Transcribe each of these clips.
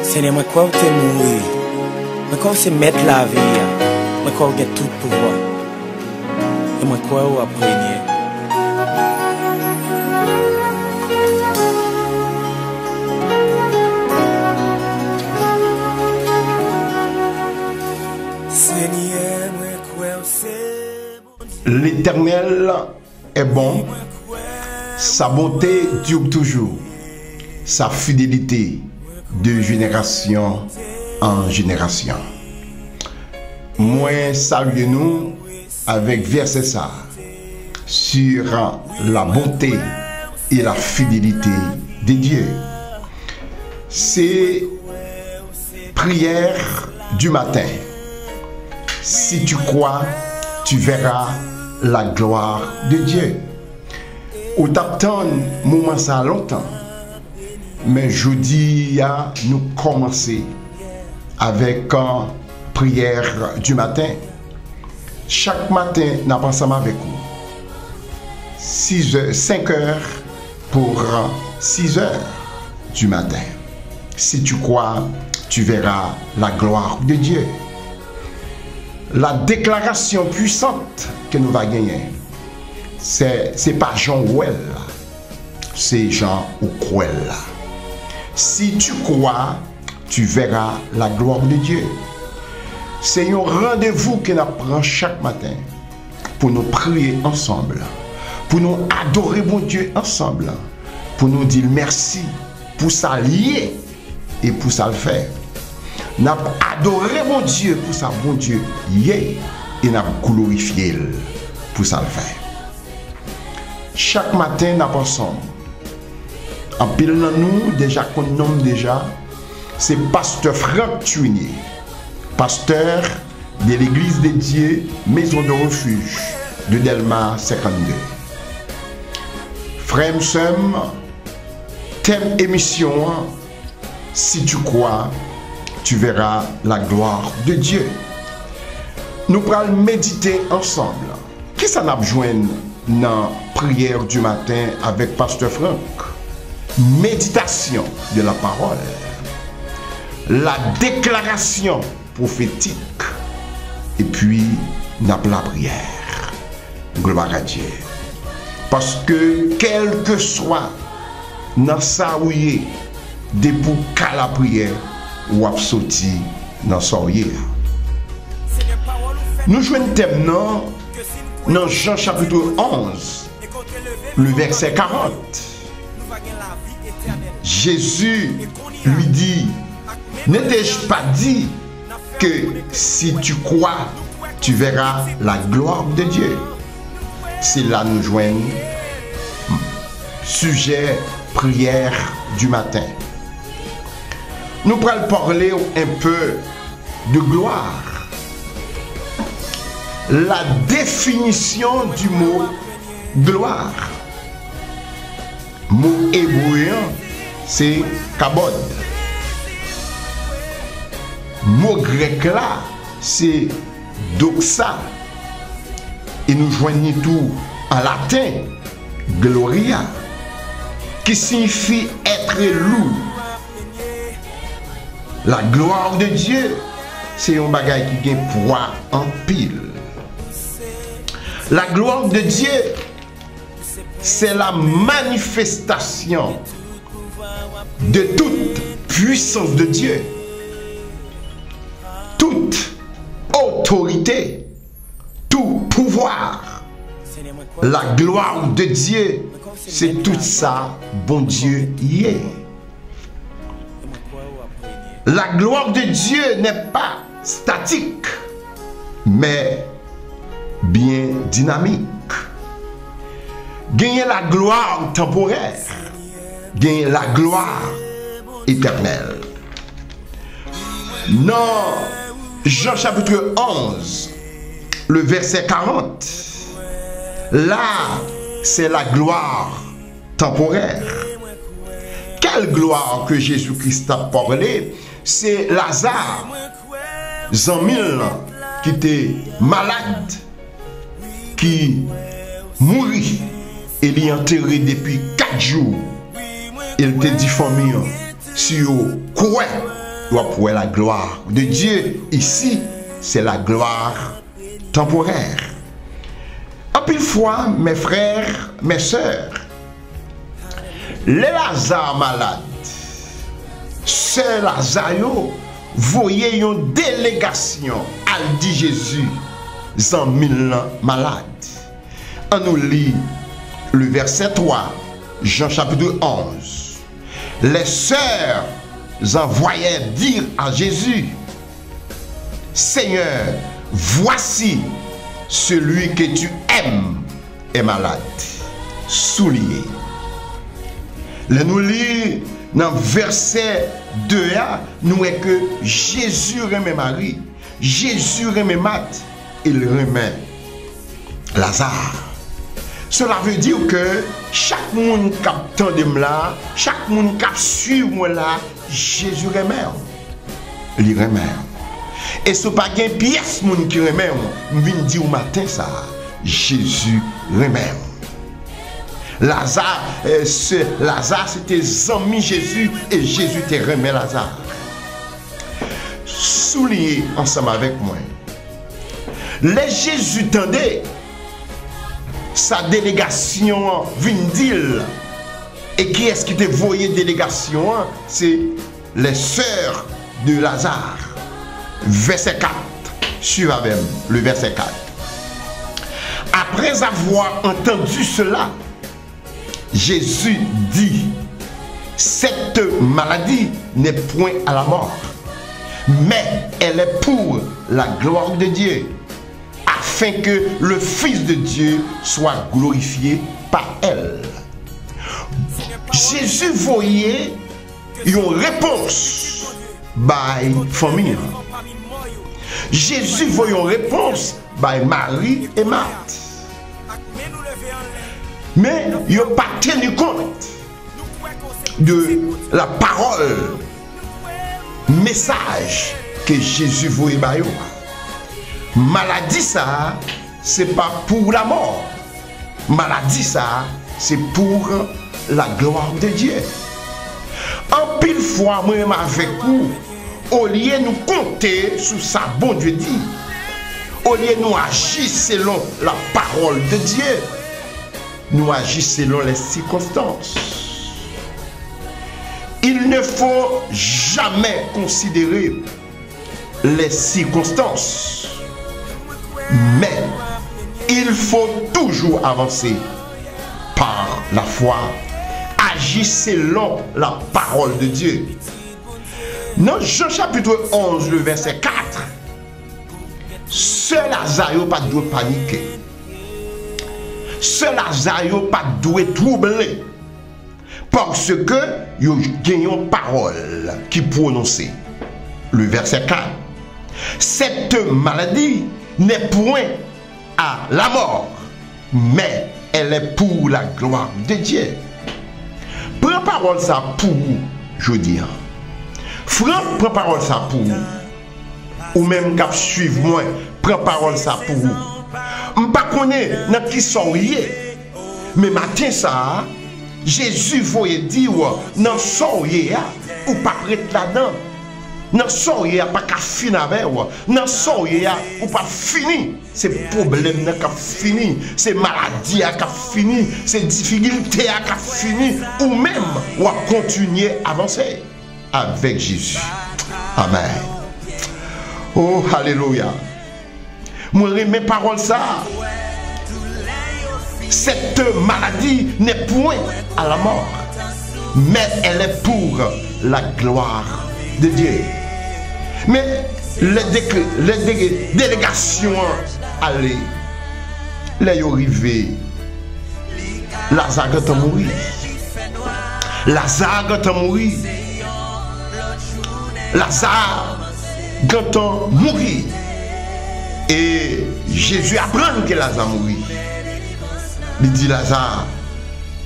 Seigneur, moi crois que tu es mourir. Moi crois que c'est mettre la vie. Moi crois que tu as tout pouvoir. Et moi crois que tu as régné. L'Éternel est bon, sa bonté dure toujours, sa fidélité de génération en génération. Moi, saluez-nous avec verset ça sur la bonté et la fidélité de Dieu. C'est prière du matin. Si tu crois, tu verras la gloire de Dieu. Ou t'attends moment ça longtemps. Mais je dis à nous commencer avec une prière du matin. Chaque matin, nous passons avec vous. 5 heures pour 6 heures du matin. Si tu crois, tu verras la gloire de Dieu. La déclaration puissante que nous allons gagner, c'est pas Jean Ouel, c'est Jean Ouel. Si tu crois, tu verras la gloire de Dieu. C'est un rendez-vous que nous prenons chaque matin pour nous prier ensemble, pour nous adorer mon Dieu ensemble, pour nous dire merci, pour s'allier et pour ça le faire. Nous avons adoré mon Dieu pour ça, bon Dieu, et nous avons glorifié pour ça le faire. Chaque matin, nous avons ensemble. En pile nous, déjà qu'on nomme déjà, c'est Pasteur Franck Tuinier, pasteur de l'Église de Dieu, Maison de Refuge de Delma 52. Frère Sam, thème émission, si tu crois, tu verras la gloire de Dieu. Nous allons méditer ensemble. Qui ça n'a besoin dans la prière du matin avec Pasteur Franck? Méditation de la parole. La déclaration prophétique. Et puis, nous avons la prière. Gloire à Dieu. Parce que, quel que soit dans sa ouïe, depuis qu'à la prière, ou a sauté dans son hier. Nous jouons un thème dans Jean chapitre 11, le verset 40. Jésus lui dit, n'ai-je pas dit que si tu crois, tu verras la gloire de Dieu. C'est là nous joignons sujet prière du matin. Nous allons parler un peu de gloire. La définition du mot gloire. Mot hébreu, c'est kabod. Mot grec là, c'est doxa. Et nous joignons tout en latin, gloria, qui signifie être loup. La gloire de Dieu, c'est un bagage qui a poids en pile. La gloire de Dieu, c'est la manifestation de toute puissance de Dieu, toute autorité, tout pouvoir. La gloire de Dieu, c'est tout ça, bon Dieu y est. La gloire de Dieu n'est pas statique, mais bien dynamique. Gagner la gloire temporaire, gagner la gloire éternelle. Dans Jean chapitre 11, le verset 40, là, c'est la gloire temporaire. Quelle gloire que Jésus-Christ a parlé? C'est Lazare, Zamil, qui était malade, qui mourit. Il est enterré depuis 4 jours. Il était dit famille, si vous croyez, vous avez la gloire de Dieu. Ici, c'est la gloire temporaire. En pile fois, mes frères, mes sœurs, les Lazare malades, Sœur Lazare, voyez une délégation à dit Jésus, en 1000 ans malade. On nous lit le verset 3, Jean chapitre 11. Les sœurs envoyaient dire à Jésus, Seigneur, voici celui que tu aimes est malade, soulié. Nous lit dans le verset 2, nous est que Jésus remet Marie, Jésus remet Marthe, il remet Lazare. Cela veut dire que chaque monde qui attend là, chaque monde qui suit moi là, Jésus remet. Il remet. Et ce n'est pas une pièce qui remet, je viens dire au matin ça, Jésus remet. Lazare, c'était ami Jésus et Jésus te remet Lazare. Soulignez ensemble avec moi. Les Jésus tendait sa délégation vient dire. Et qui est-ce qui te voyait délégation? C'est les sœurs de Lazare. Verset 4. Suivez avec le verset 4. Après avoir entendu cela, Jésus dit, cette maladie n'est point à la mort, mais elle est pour la gloire de Dieu, afin que le Fils de Dieu soit glorifié par elle. Jésus voyait une réponse by famille. Jésus voyait une réponse by Marie et Marthe. Mais il n'a pas tenu compte de la parole, message que Jésus voyait. Maladie ça, c'est pas pour la mort. Maladie ça, c'est pour la gloire de Dieu. En pile fois, moi-même avec vous, au lieu de nous compter sur sa bon Dieu dit, au lieu de nous agir selon la parole de Dieu, nous agissons selon les circonstances. Il ne faut jamais considérer les circonstances, mais il faut toujours avancer par la foi, agir selon la parole de Dieu. Dans Jean chapitre 11, le verset 4, Sœur Lazare n'a pas de paniquer. Sœur Lazare n'a pas de troubler. Parce que il y a une parole qui prononce. Le verset 4. Cette maladie n'est point à la mort, mais elle est pour la gloire de Dieu. Prends parole ça pour vous, je dis. Franck, prends parole ça pour vous. Ou même qu'à suivre moi, prends parole ça pour vous. Je ne sais pas dans qui soyez, mais matin ça, Jésus voulait dire dans soyez ou pas prêt là-dedans. Dans soyez pas qu'à finir avec vous. Dans soyez ou pas fini. C'est problème qui a fini, c'est maladie qui a fini, c'est difficulté qui a fini, ou même ou à continuer à avancer avec Jésus. Amen. Oh, alléluia. Moi, mes paroles ça. Cette maladie n'est point à la mort, mais elle est pour la gloire de Dieu. Mais les délégations allaient, les arrivés, Lazare est mort. Lazare est mort. Lazare est mort. Et Jésus apprend que Lazare mourit. Il dit Lazare,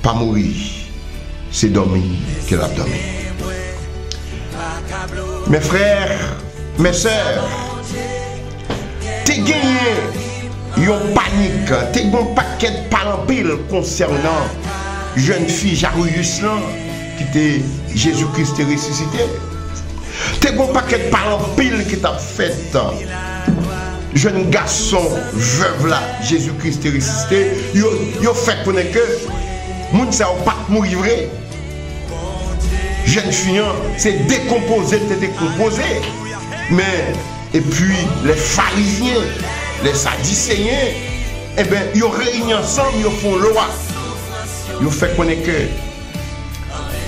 pas mourir, c'est dormir qu'il a dormi. Mes frères, mes sœurs, tu as gagné une panique, tu as un paquet de parents concernant jeune fille Jairus qui était Jésus-Christ est ressuscité. T'es bon paquet de parents pile qui t'a fait. Jeune garçon, veuve là, Jésus-Christ est ressuscité. Yo fait connaître que moun ça pas mourir vrai. Jeune fille, c'est décomposé, t'es décomposé. Mais, et puis, les pharisiens, les sadducéens, eh bien, ils réunissent ensemble, ils font loi. Ils font connaître que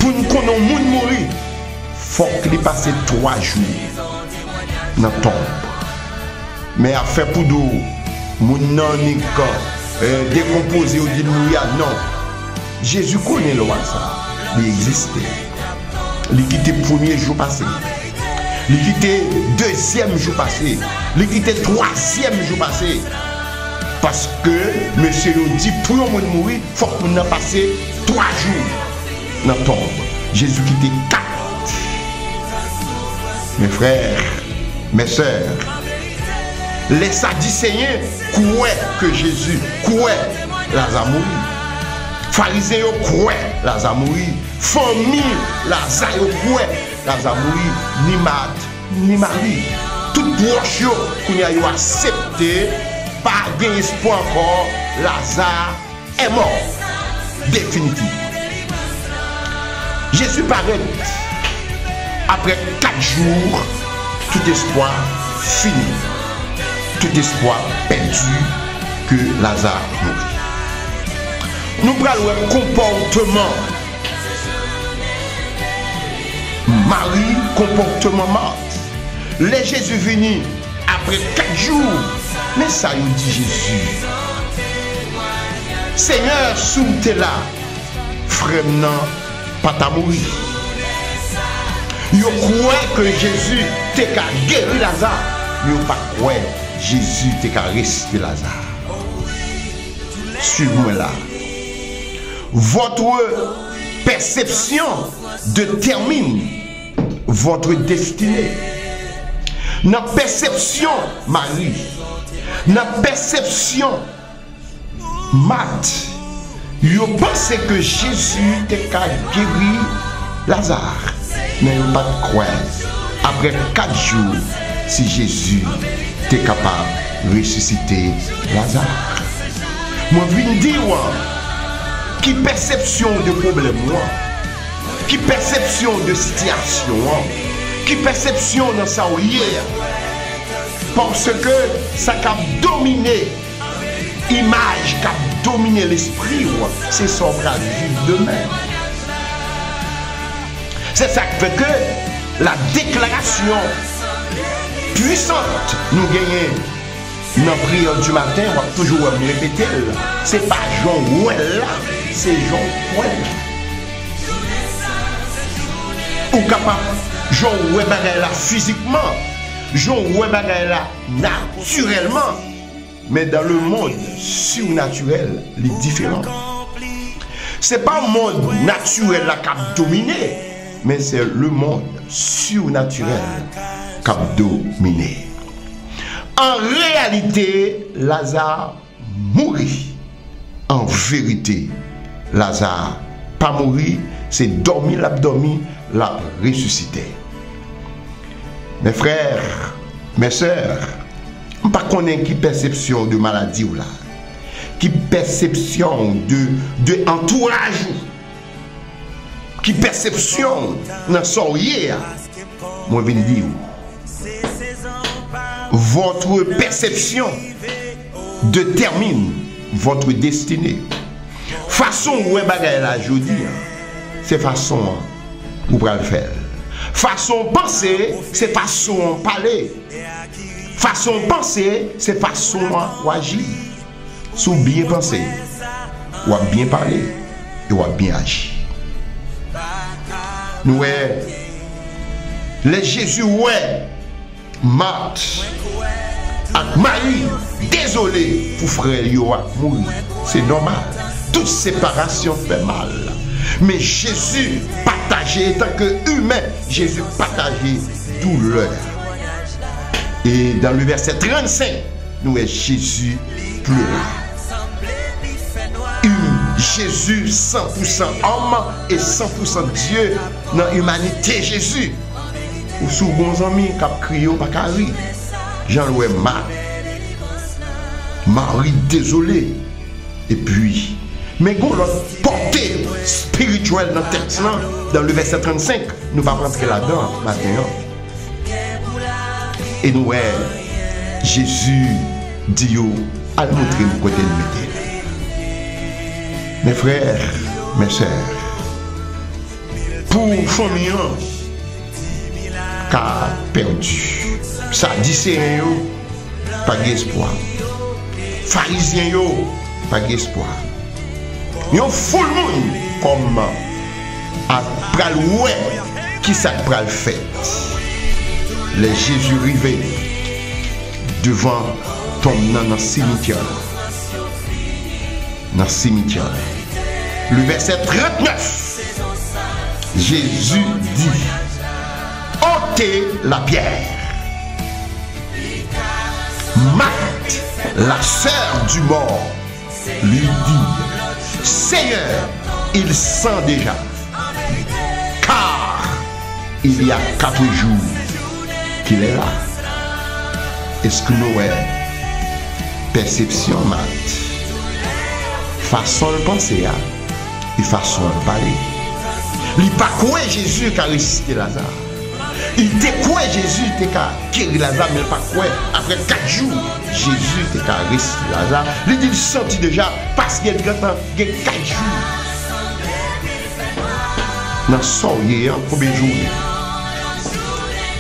pour nous connaître le monde mourir, il faut qu'il passe 3 jours dans la tombe. Mais à faire pour nous, mon nom décomposé ou dit mourir, non. Jésus connaît le roi ça, il existait. Il quittait le premier jour passé. Il quittait le deuxième jour passé. Il quittait le troisième jour passé. Parce que monsieur dit pour nous mourir, il faut qu'on ait passé 3 jours dans la tombe. Jésus quittait 4. Mes frères, mes sœurs, les sadducéens croyaient que Jésus croyait Lazare mourir. Pharisiens croyaient Lazare mourir. Famille Lazare croyait Lazare mourir. Ni Marthe, ni Marie. Tout proche qu'on a accepté, pas d'espoir encore, Lazare est mort. Définitivement. Jésus paraît après 4 jours, tout espoir fini. Tout espoir perdu que Lazare mourit. Nous prenons le comportement Marie, comportement Marthe. Les Jésus venu après 4 jours, mais ça il dit Jésus. Seigneur, sous t'es là, frère non, pas ta mourir. Yo croit que Jésus t'es qu'à guérir Lazare, mais yo pas croire Jésus t'es qu'à ressusciter Lazare. Suivez-moi là. Votre perception détermine votre destinée. Dans perception Marie, dans perception Marthe, vous pensez que Jésus était qu'à guérir Lazare, mais vous ne pas croire. Après 4 jours, si Jésus était capable de ressusciter Lazare. Moi, je viens dire, qui perception de problème, qui perception de situation, qui perception dans sa hier, parce que ça a dominé l'image, qui a dominé l'esprit, c'est son bras vivre demain. C'est ça qui fait que la déclaration puissante nous gagnons dans la prière du matin, on va toujours répéter, c'est pas Jean Ouel, c'est Jean Ouel. Ou capable, Jean Ouel là physiquement, Jean Ouel là naturellement, mais dans le monde surnaturel, il est différent. Ce n'est pas le monde naturel qui a dominé, mais c'est le monde surnaturel qui a dominé. En réalité, Lazare mourit. En vérité, Lazare pas mourir, c'est dormir, l'abdomen, l'a ressuscité. Mes frères, mes sœurs, je ne sais pas qui perception de maladie ou là, qui perception de entourage, qui perception dans son hier. Moi je viens dire, votre perception détermine votre destinée. Façon où est bagay la jodi, c'est façon où vous le faire. Façon penser, c'est façon parler. Façon penser, c'est façon agir. Si vous bien penser, ou bien parler, et ou bien agir. Nous les Jésus ouais Marthe ak Marie, désolé pour frère yo a mourir. C'est normal. Toute séparation fait mal. Mais Jésus partagé, tant que humain, Jésus partagé douleur. Et dans le verset 35, nous est Jésus pleura. Jésus 100% homme et 100% Dieu dans l'humanité Jésus. Ou sous bons amis qui ont crié au Bakari. Jean-Louis Marie désolé. Et puis, mais quand l'autre portée spirituelle dans le texte, dans le verset 35, nous ne allons pas rentrer là-dedans maintenant. Et nous, Jésus dit, à le montrer le côté de métier. Mes frères, mes sœurs, pour famille qui a perdu, ça dit c'est pas d'espoir. Pharisiens, pas d'espoir. Yon foule monde comme après le qui ça pral fait. Les Jésus rivé devant ton dans le cimetière. Dans le cimetière. Le verset 39. Jésus dit, ôtez la pierre. Marthe, la sœur du mort, lui dit, Seigneur, il sent déjà, car il y a 4 jours qu'il est là. Est-ce que nous avons perception, Marthe, façon de penser et façon de parler? Il n'a pas quoi Jésus qui a ressuscité Lazare. Il était quoi Jésus qui a guéri Lazare, mais pas quoi. Après 4 jours, Jésus qui a ressuscité Lazare. Il dit senti déjà parce qu'il y a 4 jours. Dans le soleil, combien de jours?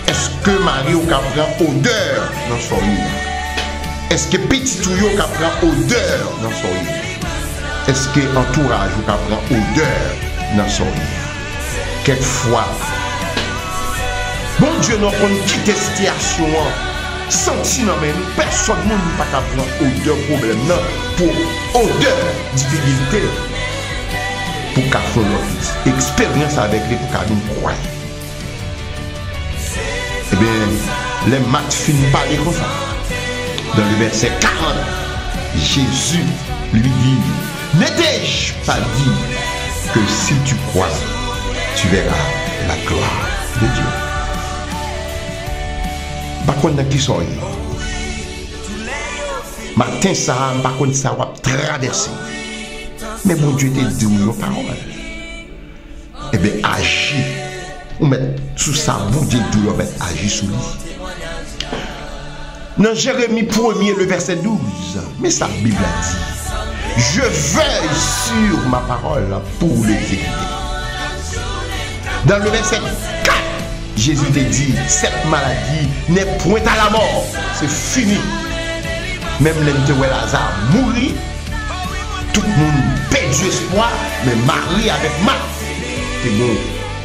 Est-ce que Marie prend odeur dans le soleil? Est-ce que petit tuyau prend odeur dans le soleil? Est-ce que l'entourage prend odeur dans le soleil? Quelquefois, bon Dieu n'a pas quitté cette situation, senti non mais personne ne peut pas prendre odeur problème pour odeur difficulté pour qu'à faire notre expérience avec lui pour qu'à nous croire. Eh bien, les maths finissent par parler comme ça. Dans le verset 40, Jésus lui dit, n'ai-je pas dit que si tu crois, tu verras la gloire de Dieu. Par contre, qui sont matin, ça, par contre, ça va traverser. Mais mon Dieu te dit une parole. Eh bien, agis. On met sous sa boue de douleur, agis sous lui. Dans Jérémie 1er, le verset 12, mais sa Bible a dit, je veille sur ma parole pour l'exécuter. Dans le verset 4, Jésus te dit, cette maladie n'est point à la mort, c'est fini. Même l'entité où Lazare mourit, tout le monde perd du espoir, mais Marie avec Marthe, c'est bon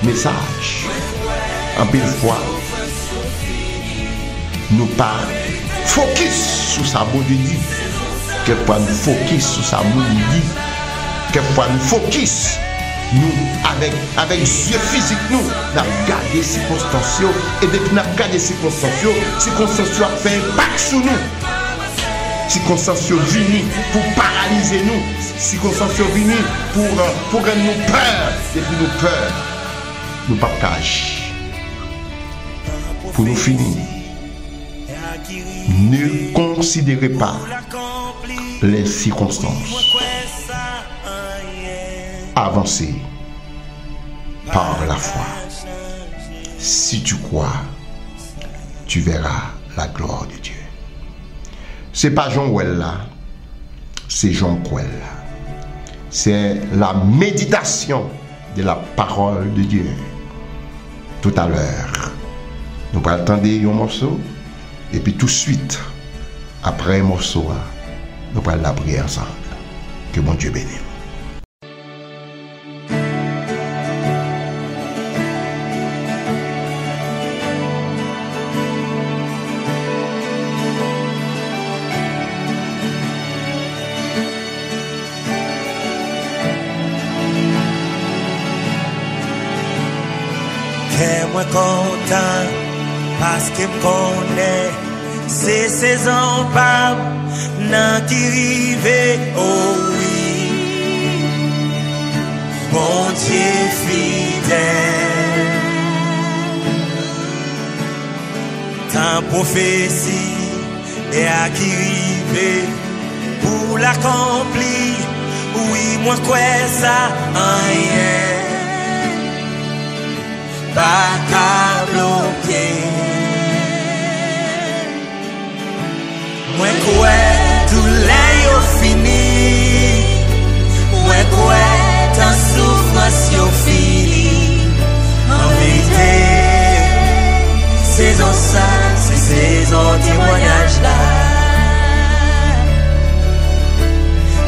message. En pile fois, nous pas focus sur sa beauté dit, quelquefois nous focus sur sa beauté, quelquefois nous focus. Nous, avec yeux physiques, nous avons gardé les circonstances. Et dès que nous avons gardé les circonstances ont fait un impact sur nous. Circonstances viennent pour paralyser nous. Circonstances viennent pour rendre nous peur. Et puis nous peur, nous ne pouvons pas agir. Pour nous finir, ne considérez pas les circonstances. Avancer par la foi. Si tu crois, tu verras la gloire de Dieu. C'est pas Jean Ouel là, c'est Jean Couel. C'est la méditation de la parole de Dieu. Tout à l'heure, nous allons attendre un morceau et puis tout de suite, après un morceau, nous allons la prier ensemble. Que mon Dieu bénisse. Moi content parce que me connaît c'est saison pas nan qui rive oh oui Bon Dieu fidèle, ta prophétie est à qui rive pour l'accomplir. Oui, moi quoi ça rien pas qu'à bloquer. Moi quoi tout l'air fini. Moi quoi ta souffrance yo fini. En vérité, saison ça, c'est saison témoignage là.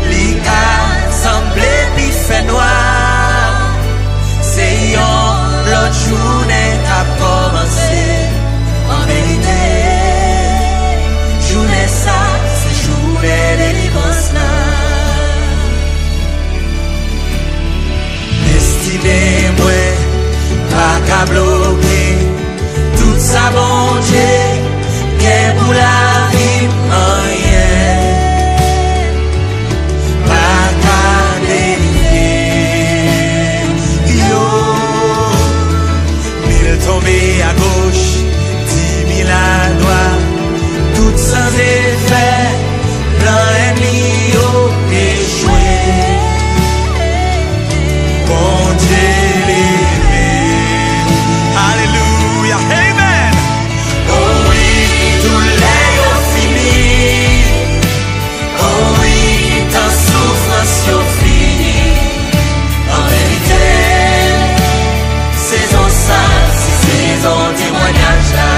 Li a semblé pi fait noir. C'est yon l'autre journée a commencé. En vérité, journée ça, c'est journée délivrance là. Destinez-moi, pas qu'à bloquer. Tout ça, bon Dieu, qu'est pour la vie, rien. Pas qu'à délivrer. Yo, 1000 tombés à gauche, 10 000 à droite. Tout sans effet, plein ennemi, yo, échoué. Bon Dieu levé. Alléluia, amen. Oh oui, tout l'est fini. Oh oui, ta souffrance est finie. En vérité, saison ça, c'est saison témoignage là.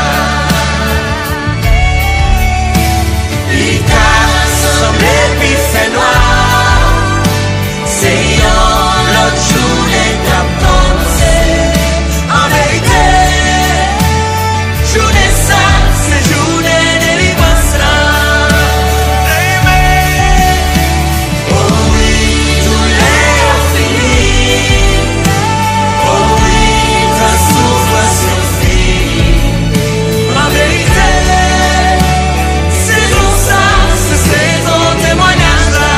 Il t'a semblé puis fait noir. C'est l'autre journée qu'a commencé. En vérité, journée ça, c'est journée délivrance là. Amen. Oh oui, tout l'est fini. Oh oui, ta souffrance est finie. En vérité, saison ça, c'est saison témoignage là.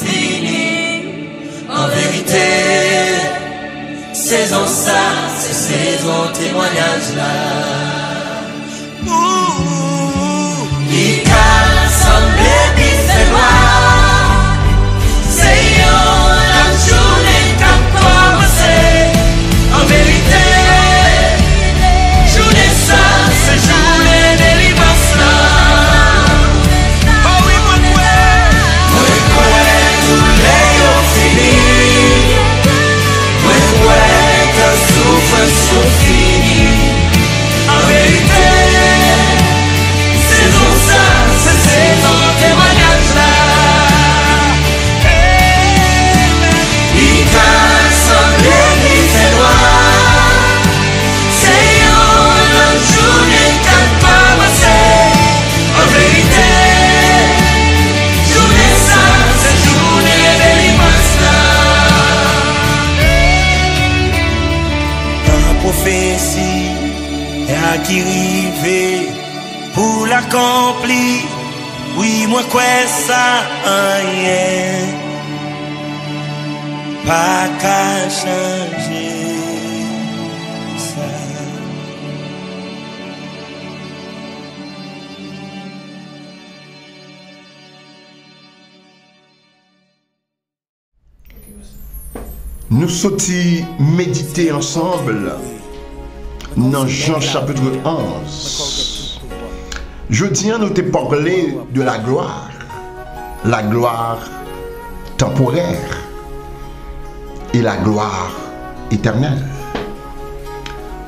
Fini. En vérité, saison ça, c'est saison témoignage là. Il t'a semblé qu'il fait noir. C'est la journée qu'a commencé. En vérité, journée ça, c'est journée délivrance là. Oh oui, moi souffrance finie. En vérité, saison ça, c'est saison témoignage là. Il t'a semblé qu'il fait noir. C'est la journée qu'a commencé. En vérité, journée ça, c'est journée délivrance là. Prophétie et à qui rive pour l'accomplir. Oui, moi quoi ça rien pas qu'à changer. Nous sortis méditer ensemble dans Jean chapitre 11. Jeudi, nous t'ai parlé de la gloire temporaire et la gloire éternelle.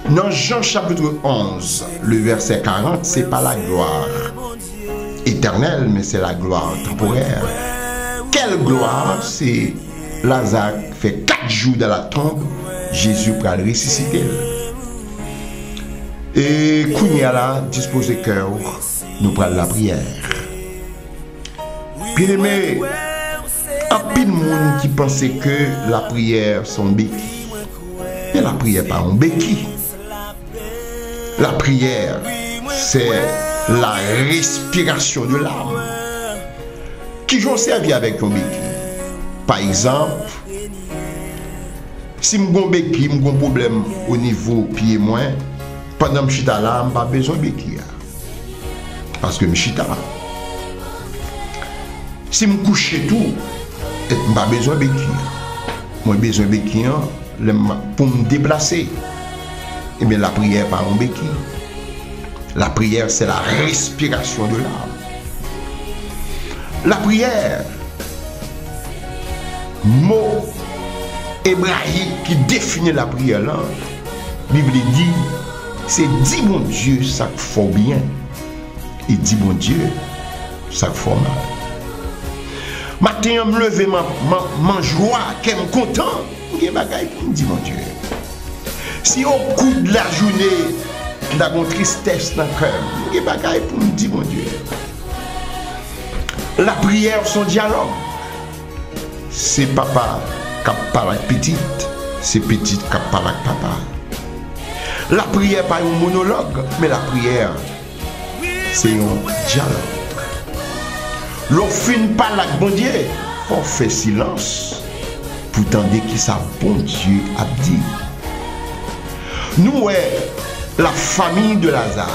Dans Jean chapitre 11, le verset 40, c'est pas la gloire éternelle, mais c'est la gloire temporaire. Quelle gloire? C'est Lazare fait 4 jours dans la tombe, Jésus pour le ressusciter. Et Kounia là, disposez cœur, nous prenons la prière. Bien aimé, un pile de monde qui pensait que la prière sont béquilles. Mais la prière pas un béquille. La prière, c'est la respiration de l'âme. Qui j'en servi avec un béquille. Par exemple, si je suis un béquille, j'ai un problème au niveau pied moins, pendant que je suis là, je n'ai pas besoin de béquille. Parce que je suis là. Si je couche tout, je n'ai pas besoin de béquille. Moi, j'ai besoin de béquille pour me déplacer. Eh bien, la prière par un béquille. La prière, c'est la respiration de l'âme. La prière, mot hébraïque qui définit la prière là, la Bible dit, c'est dit bon Dieu, ça fait bien. Et dit bon Dieu, ça fait mal. Matin, je me lève, ma joie, je suis content. Je me dis mon Dieu. Si au cours de la journée, j'ai une tristesse dans le cœur, je me dis mon Dieu. La prière, son dialogue. C'est papa qui parle avec petite, c'est petite qui parle avec papa. La prière, pas un monologue, mais la prière, c'est un dialogue. L'on finit par la bon Dieu, on fait silence pour tendre qui ça bon Dieu a dit. Nous, la famille de Lazare,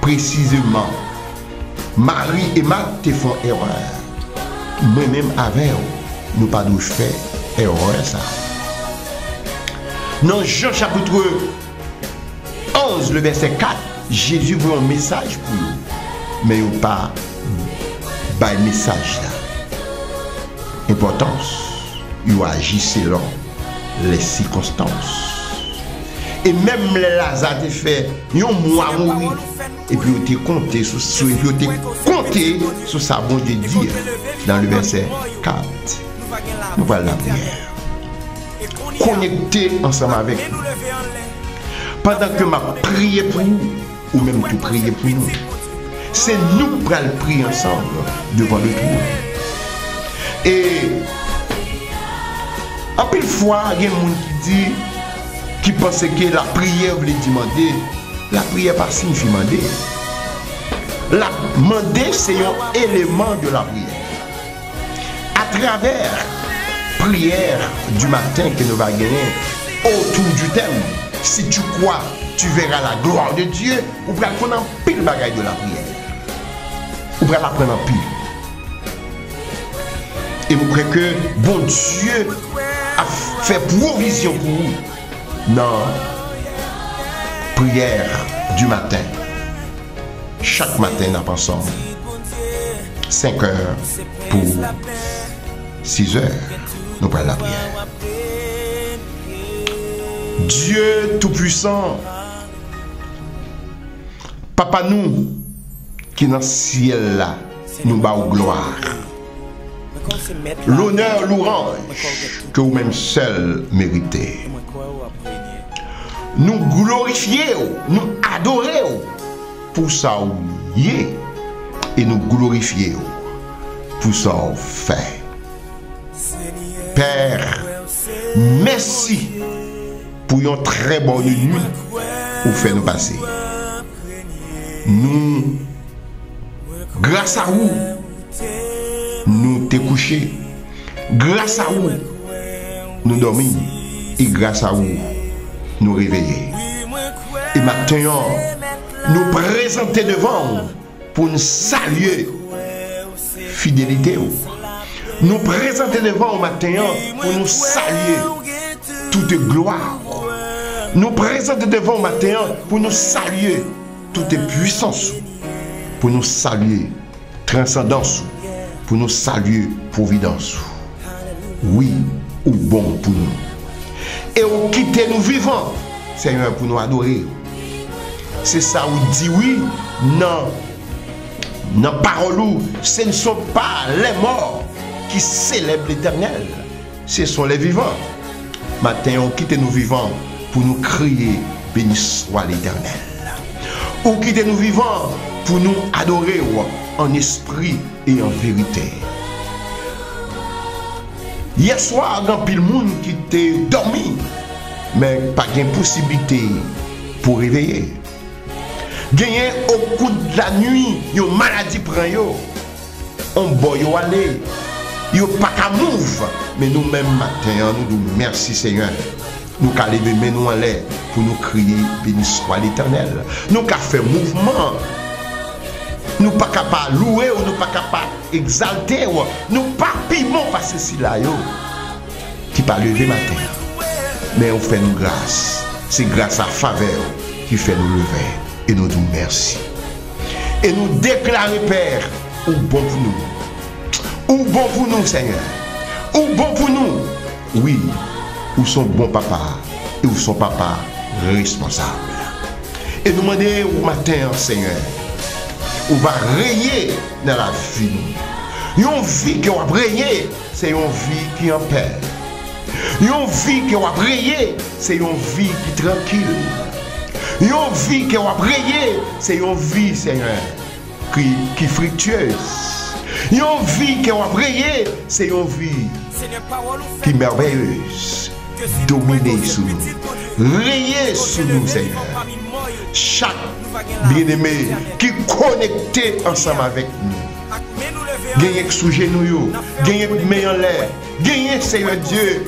précisément, Marie et Marthe te font erreur. Moi-même avec eux, nous pas d'où je fais erreur ça. Dans Jean chapitre 11, le verset 4, Jésus veut un message pour nous. Mais il n'y a pas un message là. Importance, il agit selon les circonstances. Et même les Lazare te fait un mois mourir. Et puis il te compté sur sa bon Dieu dire dans le verset 4. Nous voilà la prière. Connecté ensemble avec nous. Pendant que ma prière pour vous, ou même tu prier pour nous. C'est nous qui allons prier ensemble devant le trône. Et en pile fois, il y a des gens qui pensent que la prière veut demander. La prière pas signifie demander. La demander, c'est un élément de la prière. À travers la prière du matin que nous allons gagner autour du thème, si tu crois, tu verras la gloire de Dieu, ou pour apprendre un pile bagaille de la prière. Ou pour l'apprendre en pile. Et vous croyez que bon Dieu a fait provision pour vous. Non. Prière du matin. Chaque matin, nous pensons 5 heures pour 6 heures. Nous prenons la prière. Dieu Tout-Puissant, Papa nous, qui dans le ciel là, nous bâtons gloire. L'honneur, l'ouange que vous-même seul méritez. Nous glorifions, nous adorons pour ça où y est et nous glorifions pour ça où fait. Père, merci pour une très bonne nuit pour faire nous passer. Nous, grâce à vous, nous t'es couchés. Grâce à vous, nous dormons. Et grâce à vous, nous réveiller. Et maintenant, nous présenter devant vous pour nous saluer fidélité. Nous présenter devant vous maintenant pour nous saluer toute gloire. Nous présentons devant le matin pour nous saluer toute puissance, pour nous saluer transcendance, pour nous saluer providence. Oui, ou bon pour nous. Et on quitte nous vivants, Seigneur, pour nous adorer. C'est ça où dit oui, non. Dans la parole, ce ne sont pas les morts qui célèbrent l'Éternel, ce sont les vivants. Matin, on quitte nous vivants pour nous crier, béni soit l'Éternel. On quitte nous vivants pour nous adorer en esprit et en vérité. Hier soir, il y a pile monde qui était dormi, mais pas de possibilité pour réveiller. Gagné au coup de la nuit, une maladie prend yo. On boit yo aller. Yo pas qu'à move. Mais nous-mêmes matin, nous disons merci Seigneur. Nous qu'à lever nous en l'air pour nous crier béni soit l'Éternel. Nous qu'à faire mouvement. Nous pas capable louer ou nous pas capable exalter ou nous pas piment parce que c'est là yo qui pas lever matin. Mais on fait nous grâce. C'est grâce à faveur qui fait nous lever. Et nous disons merci. Et nous déclarons, Père, ou bon pour nous. Ou bon pour nous, Seigneur. Ou bon pour nous. Oui, ou son bon papa. Et ou son papa responsable. Et nous demandons au matin, Seigneur, on va rayer dans la vie. Une vie qui va rayer, c'est une vie qui en paix. Une vie qui va rayer, c'est une vie qui est tranquille. Une vie qui va briller, c'est une vie, Seigneur, qui est fructueuse. Une vie qui va briller, c'est une vie qui est merveilleuse. Dominer sur nous. Rayer sur nous, Seigneur. Chaque bien-aimé qui est connecté ensemble avec nous. Gagner sous genoux, gagner main en l'air, gagner, Seigneur Dieu,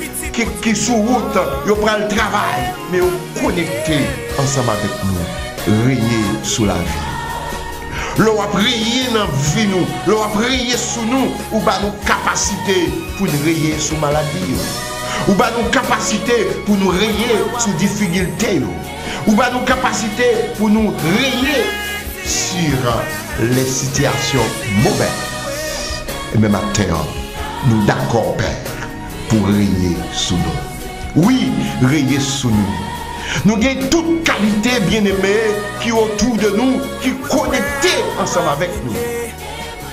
qui sous route, il prend le travail, mais on connecté ensemble avec nous, régner sous la vie. L'on va prier dans la vie, l'on va prier sous nous, ou va nous capacité pour nous rayer sous maladie, ou va nous capacité pour nous rayer sous difficulté, ou va nous capacité pour nous rayer sur les situations mauvaises. Et même matin, nous d'accord, Père, pour rayer sous nous. Oui, rayer sous nous. Nous avons toute qualité bien-aimée qui est autour de nous, qui est connectée ensemble avec nous.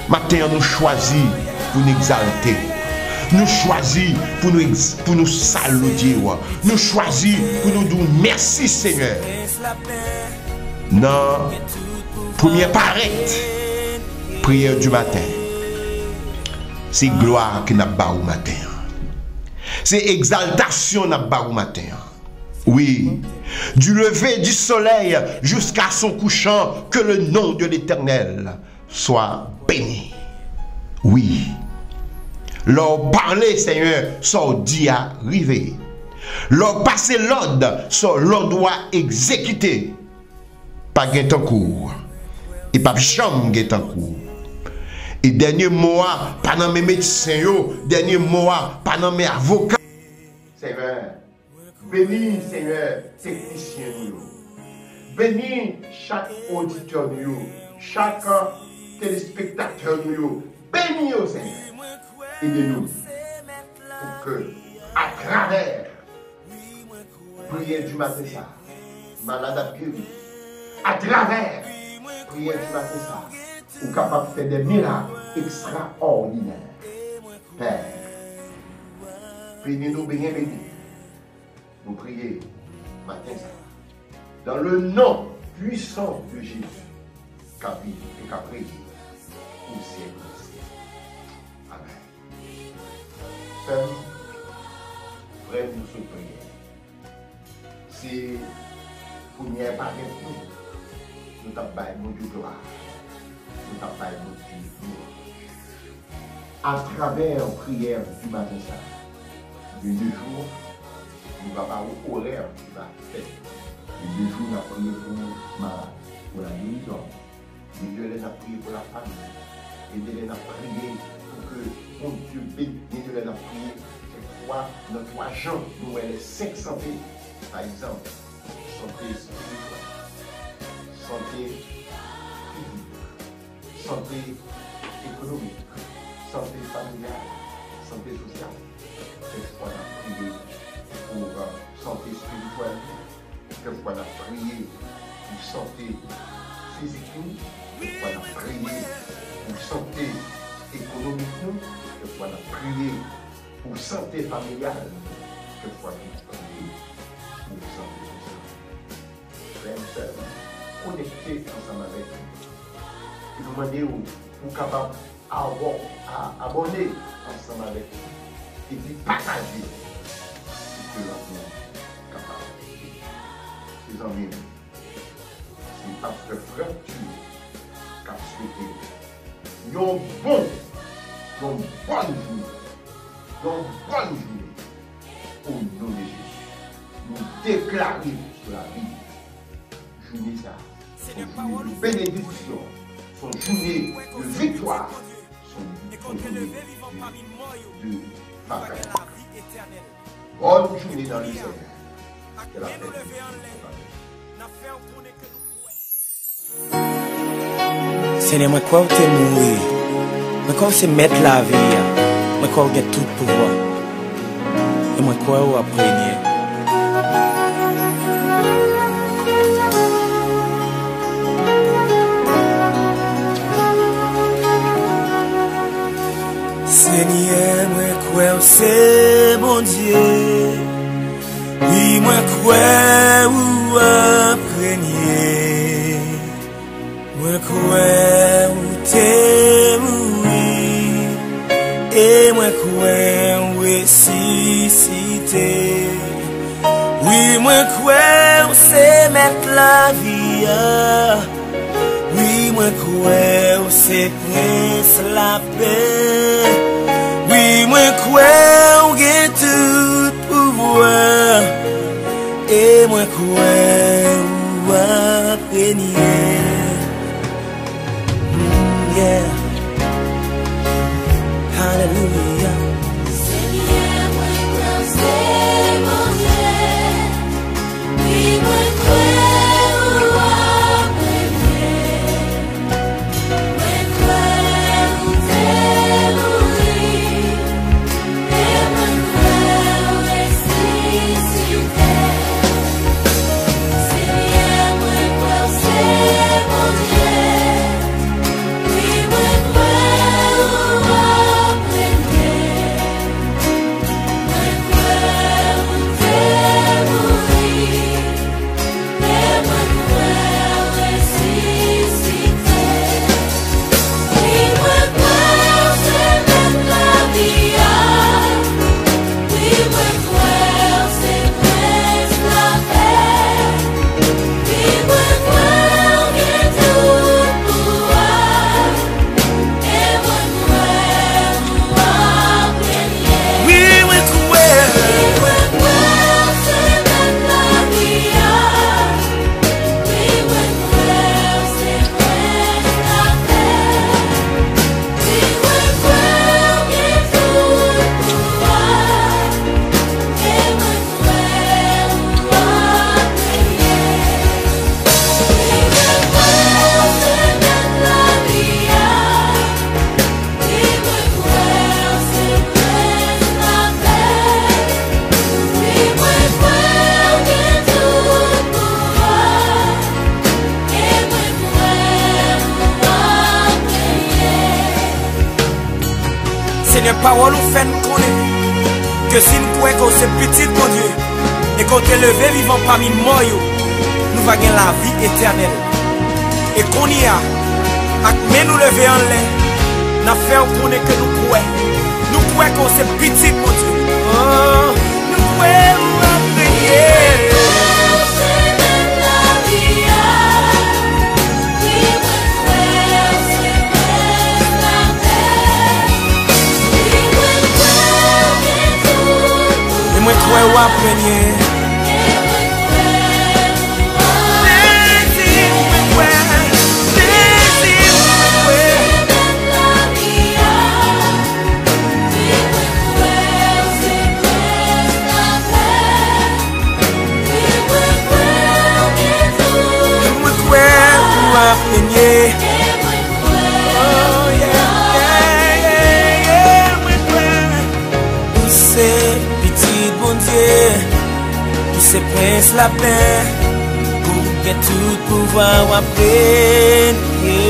Matin, nous choisissons pour nous exalter. Nous choisissons pour nous saluer. Nous choisissons pour nous dire merci Seigneur. Non, première paraître, prière du matin. C'est gloire qui n'a pas au matin. C'est exaltation n'a pas au matin. Oui, du lever du soleil jusqu'à son couchant, que le nom de l'Éternel soit béni. Oui, leur parler, Seigneur, soit dit à arriver. Leur passer l'ordre, soit l'ordre doit exécuter. Pas gain en cours. Et pas chambre gain en cours. Et dernier mois, pendant mes médecins, dernier mois, pendant mes avocats. Seigneur, bénis, Seigneur, technicien, bénis chaque auditeur, chaque téléspectateur, bénis, Seigneur. Aidez-nous pour que, à travers prière du matin, ça, malade à guérir, à travers prière du matin, ça, ou capable de faire des miracles extraordinaires. Père, bénis-nous, bénis. Nous prions matin ça. Dans le nom puissant de Jésus, qu'a vu et qu'a prié au ciel. Amen. Frère, nous sommes priés. Si vous n'y avez pas avec nous t'avons du gloire. Nous t'avons du gloire. À travers la prière du matin, de 2 jours, nous va pas au horaire qui va faire. Les 2 jours, nous avons prié pour la guérison. Les 2 jours, nous avons prié pour la famille. Les 2 jours, nous avons prié pour que mon Dieu bénisse. Les 2 jours, nous avons prié trois gens, nous avons les 5 santé, par exemple, santé spirituelle, santé physique, santé économique, santé familiale, santé sociale. Quelquefois, on a prié pour santé spirituelle, quelquefois, on a prié pour santé physique, quelquefois, on a prié pour santé économique, quelquefois, on a prié pour santé familiale, quelquefois, on a prié pour santé sociale. Frères et sœurs, connectez ensemble avec nous. Et demandez pour capable abonner ensemble avec nous. Et puis partager ce que l'on est capable. Mes amis, c'est parce que frère tu as souhaité une bonne journée au nom de Jésus. Nous déclarons sur la vie, journée ça, son journée de bénédiction, son journée de victoire, son journée de bonne journée dans le Seigneur. Que la paix Seigneur, moi crois que tu es mourir. Moi crois que c'est mettre la vie. Moi crois que tu as tout pouvoir. Et moi crois que tu as régné. Seigneur, moi crois que c'est bon Dieu. Oui, moi crois ou imprégné. Moi crois ou t'es mouru. Et moi crois ou ressuscité. Oui, moi crois ou c'est mettre la vie. Oui, moi crois ou c'est prince la paix. Oui, moi crois ou gagne tout pouvoir. Et moi crois ou imprégné. Yeah. Hallelujah. Seigneur, moi crois c'est mon Dieu. Oui, moi crois ou imprégné. Moi crois ou t'es mouru. Et moi crois ou ressuscité. Seigneur, moi crois c'est mon Dieu. Oui, moi crois ou imprégné. Moi crois ou t'es mouru. Et moi crois ressuscité. Oui, moi crois c'est mettre la vie. Oui, moi crois c'est prince la paix. Oui, moi crois que tout pouvoir. Et moi crois imprégné. Oui, moi crois. Oui, moi crois c'est mettre la vie. Oui, moi crois c'est prince la paix. Oui, moi crois que tout pouvoir. Et moi crois imprégné. Oui, moi crois c'est mettre la vie. Oui, moi crois c'est prince la paix. Oui, moi crois que tout pouvoir. Et moi crois imprégné. Seigneur, parole nous fait nous connaître que si nous croyons que c'est petit pour Dieu et qu'on est levé vivant parmi moi, nous va gagner la vie éternelle. Et qu'on y a, mais nous lever en l'air, nous fait connaître que nous croyons. Nous croyons que c'est petit pour Dieu. Oh, nous croyons à prier. C'est mettre la vie. Oui, moi crois c'est prince la paix. Oui, moi crois que tout Et moi croyons à prier. et moi crois Désir, moi croyons. Désir, moi croyons. c'est mettre la vie. Oui, moi crois c'est prince esprit bon Dieu, pour ces princes la paix, pour que tout pouvoir ou à peine.